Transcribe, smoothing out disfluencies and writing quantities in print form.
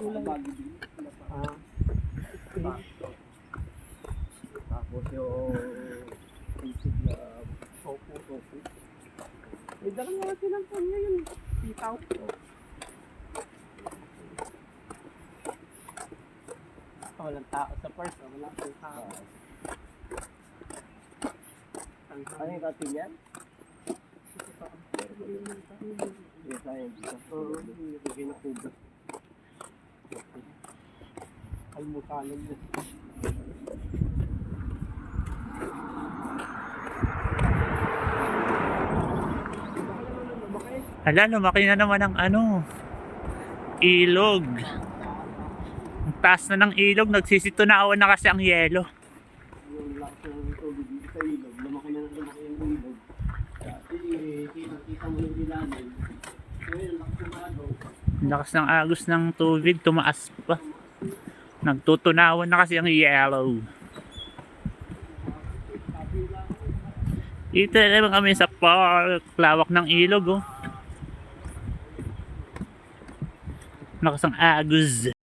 kulay. Ah. Tapos yung isip na tofu. May dalang nga silang kanya yun. Sitaw. Walang tao sa park. Wala pang tao. Ano yung katin yan? Yes, ayun dito. Oo, kinukubo. Almusalan yun. Hala, lumaki na naman ang ilog. Ang taas na ng ilog, nagsisitunawan na kasi ang yelo. Yung lakas ng tubig dito sa ilog, lumaki yung ilog. Dati, kita mo yung ilalim. Ngayon, lakas ng araw. Ang lakas ng agos ng tubig, tumaas pa. Nagtutunawan na kasi ang yellow. Dito naman kami sa park, lawak ng ilog, oh. Lakas ng agos.